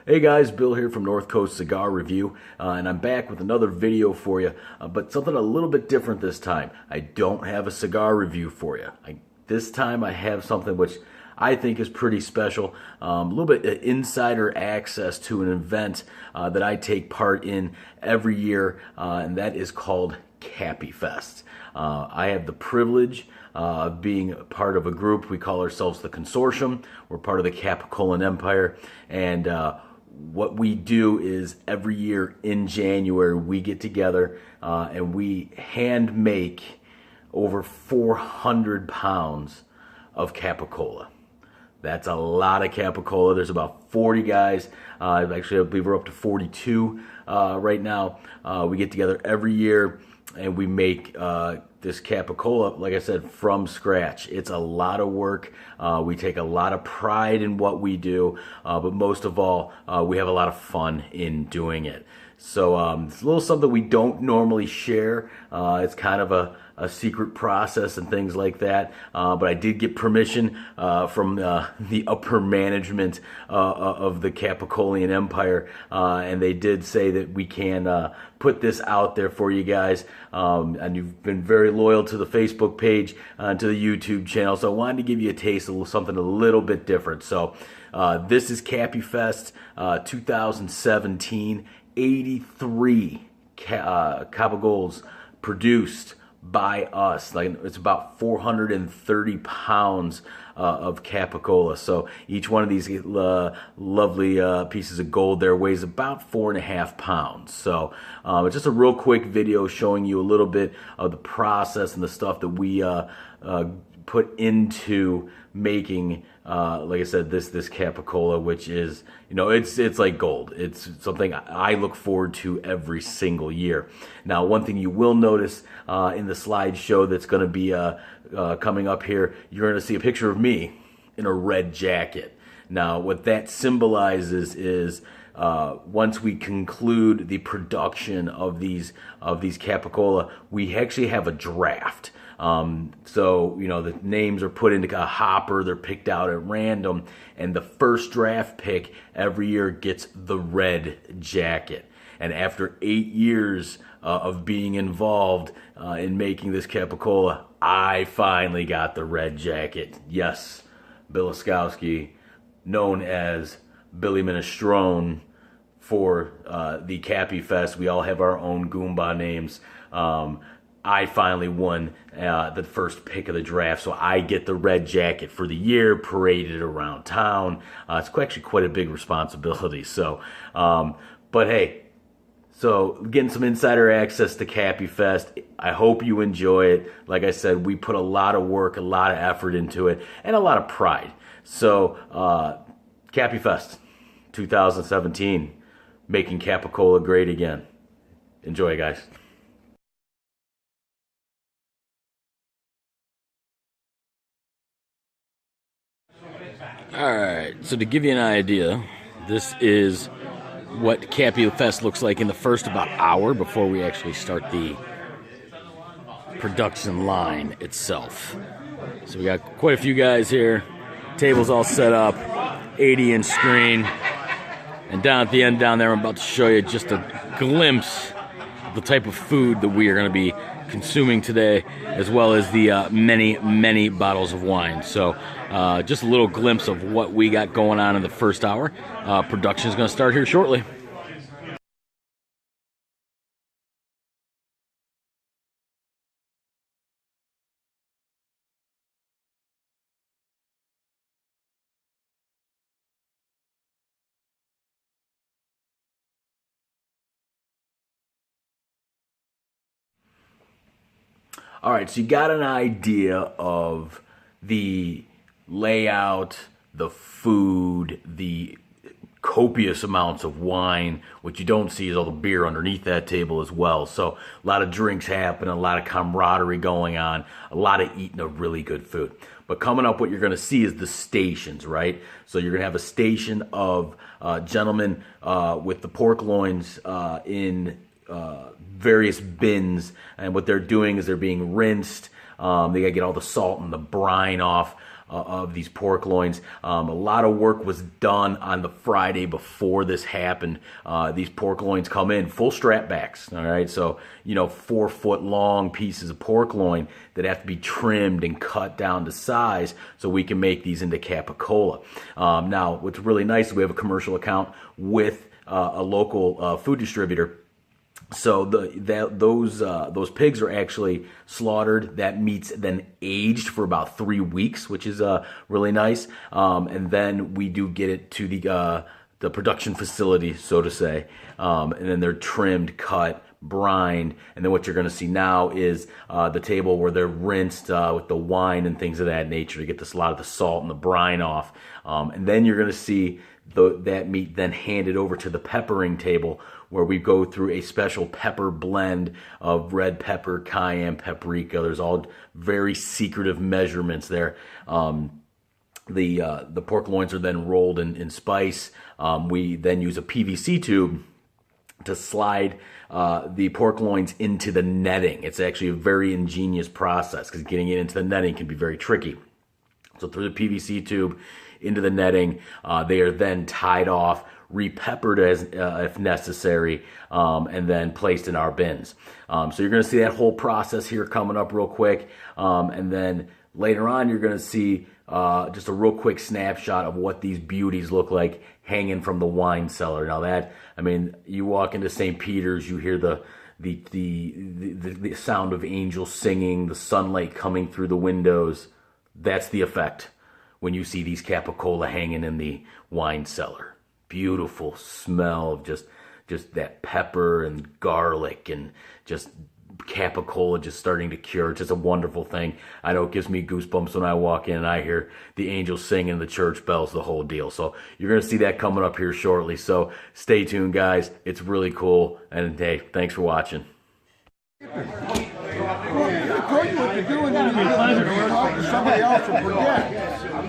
Hey guys, Bill here from North Coast Cigar Review, and I'm back with another video for you, but something a little bit different this time. I don't have a cigar review for you. This time I have something which I think is pretty special, a little bit of insider access to an event that I take part in every year, and that is called Cappy Fest. I have the privilege of being part of a group. We call ourselves the Consortium. We're part of the Capicola Empire, and what we do is every year in January we get together and we hand make over 400 pounds of Capicola. That's a lot of Capicola. There's about 40 guys. Actually, I believe we're up to 42 right now. We get together every year and we make this Capicola, like I said, from scratch. It's a lot of work. We take a lot of pride in what we do, but most of all, we have a lot of fun in doing it. So it's a little something we don't normally share. It's kind of a secret process and things like that. But I did get permission from the upper management of the Capicolian Empire, and they did say that we can put this out there for you guys. And you've been very loyal to the Facebook page, to the YouTube channel, so I wanted to give you a taste of something a little bit different. So this is Cappy Fest 2017. 83 Capicolas produced by us. Like, it's about 430 pounds of Capicola. So each one of these lovely pieces of gold there weighs about 4.5 pounds. So it's just a real quick video showing you a little bit of the process and the stuff that we put into making, like I said, this Capicola, which is, you know, it's like gold. It's something I look forward to every single year. Now, one thing you will notice in the slideshow that's going to be coming up here, you're going to see a picture of me in a red jacket. Now, what that symbolizes is once we conclude the production of these Capicola, we actually have a draft. So, you know, the names are put into a hopper, they're picked out at random, and the first draft pick every year gets the red jacket. And after 8 years of being involved in making this Capicola, I finally got the red jacket. Yes, Billaskowski, known as Billy Minestrone for the Cappy Fest. We all have our own Goomba names. I finally won the first pick of the draft, so I get the red jacket for the year, paraded around town. It's actually quite a big responsibility. So, but hey, so getting some insider access to Cappy Fest. I hope you enjoy it. Like I said, we put a lot of work, a lot of effort into it, and a lot of pride. So, Cappy Fest 2017, making Capicola great again. Enjoy, guys. Alright, so to give you an idea, this is what Cappy Fest looks like in the first about hour before we actually start the production line itself. So we got quite a few guys here, tables all set up, 80-inch screen, and down at the end down there I'm about to show you just a glimpse of the type of food that we are going to be consuming today, as well as the many bottles of wine. So just a little glimpse of what we got going on in the first hour. Production is going to start here shortly. All right, so you got an idea of the layout, the food, the copious amounts of wine. What you don't see is all the beer underneath that table as well. So a lot of drinks happen, a lot of camaraderie going on, a lot of eating of really good food. But coming up, what you're going to see is the stations, right? So you're going to have a station of gentlemen with the pork loins in various bins, and what they're doing is they're being rinsed. They gotta get all the salt and the brine off. of these pork loins. A lot of work was done on the Friday before this happened. These pork loins come in full strap backs, all right? So, 4-foot long pieces of pork loin that have to be trimmed and cut down to size so we can make these into Capicola. Now, what's really nice is we have a commercial account with a local food distributor. So those pigs are actually slaughtered. That meat's then aged for about 3 weeks, which is really nice. And then we do get it to the production facility, so to say. And then they're trimmed, cut, brined, and then what you're going to see now is the table where they're rinsed with the wine and things of that nature to get a lot of the salt and the brine off. And then you're going to see that meat then handed over to the peppering table, where we go through a special pepper blend of red pepper, cayenne, paprika. There's all very secretive measurements there. The pork loins are then rolled in spice. We then use a PVC tube to slide the pork loins into the netting. It's actually a very ingenious process because getting it into the netting can be very tricky. So through the PVC tube into the netting, they are then tied off, repeppered as if necessary, and then placed in our bins. So you're going to see that whole process here coming up real quick, and then later on you're going to see just a real quick snapshot of what these beauties look like hanging from the wine cellar. Now that, you walk into St. Peter's, you hear the sound of angels singing, the sunlight coming through the windows. That's the effect when you see these Capicola hanging in the wine cellar. Beautiful smell of just that pepper and garlic and just Capicola just starting to cure. It's just a wonderful thing. I know it gives me goosebumps when I walk in and I hear the angels singing, the church bells, the whole deal. So you're going to see that coming up here shortly. So stay tuned, guys. It's really cool. And hey, thanks for watching. Well, tell you what to do and then you talk to somebody else and forget.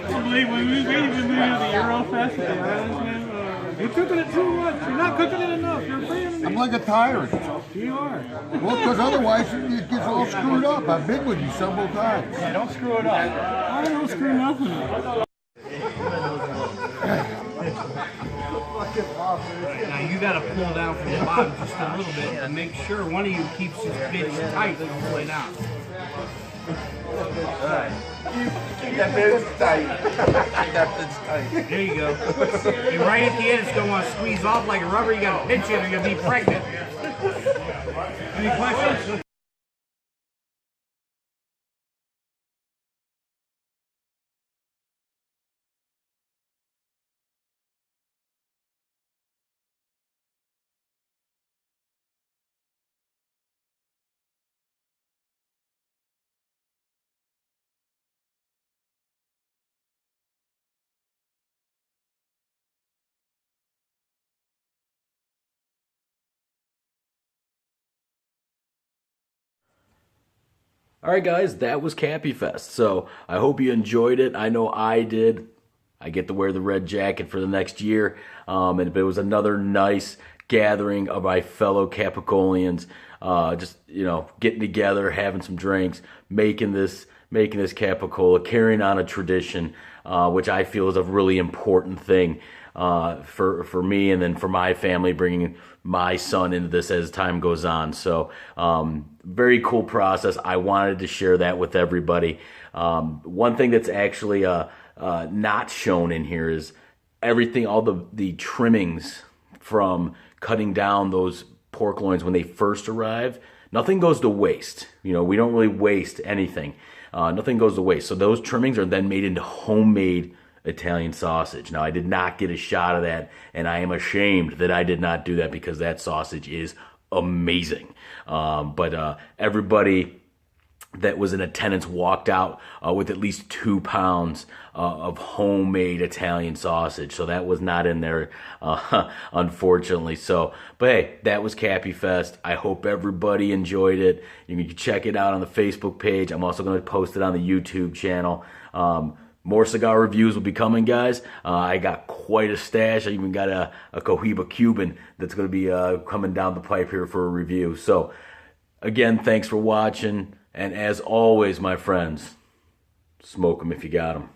When we had the Eurofest at the Islands, man, you're cooking it too much. You're not cooking it enough. You're afraid I'm like a tyrant. You are. Well, because otherwise it gets all screwed up. I've been with you several times. Yeah, don't screw it up. I don't screw nothing up. Now you got to pull down from the bottom just a little bit and make sure one of you keeps his bitch tight all the way down. Alright. Keep that bitch tight. Keep that bitch tight. There you go. And right at the end, it's going to want to squeeze off like a rubber. You got to pinch it or you're going to be pregnant. Any questions? All right, guys, that was Cappy Fest. So I hope you enjoyed it. I know I did. I get to wear the red jacket for the next year. And it was another nice gathering of my fellow Capicolians. Just, getting together, having some drinks, making this Capicola, carrying on a tradition, which I feel is a really important thing for me and then for my family, bringing my son into this as time goes on. So very cool process. I wanted to share that with everybody. One thing that's actually not shown in here is everything, all the trimmings from cutting down those pork loins when they first arrive. Nothing goes to waste. We don't really waste anything. Nothing goes to waste. So those trimmings are then made into homemade Italian sausage. Now, I did not get a shot of that, and I am ashamed that I did not do that because that sausage is amazing. But everybody that was in attendance walked out with at least 2 pounds of homemade Italian sausage. So that was not in there, unfortunately. So, but hey, that was Cappy Fest. I hope everybody enjoyed it. You can check it out on the Facebook page. I'm also going to post it on the YouTube channel. More cigar reviews will be coming, guys. I got quite a stash. I even got a Cohiba Cuban that's going to be coming down the pipe here for a review. So, again, thanks for watching. And as always, my friends, smoke them if you got them.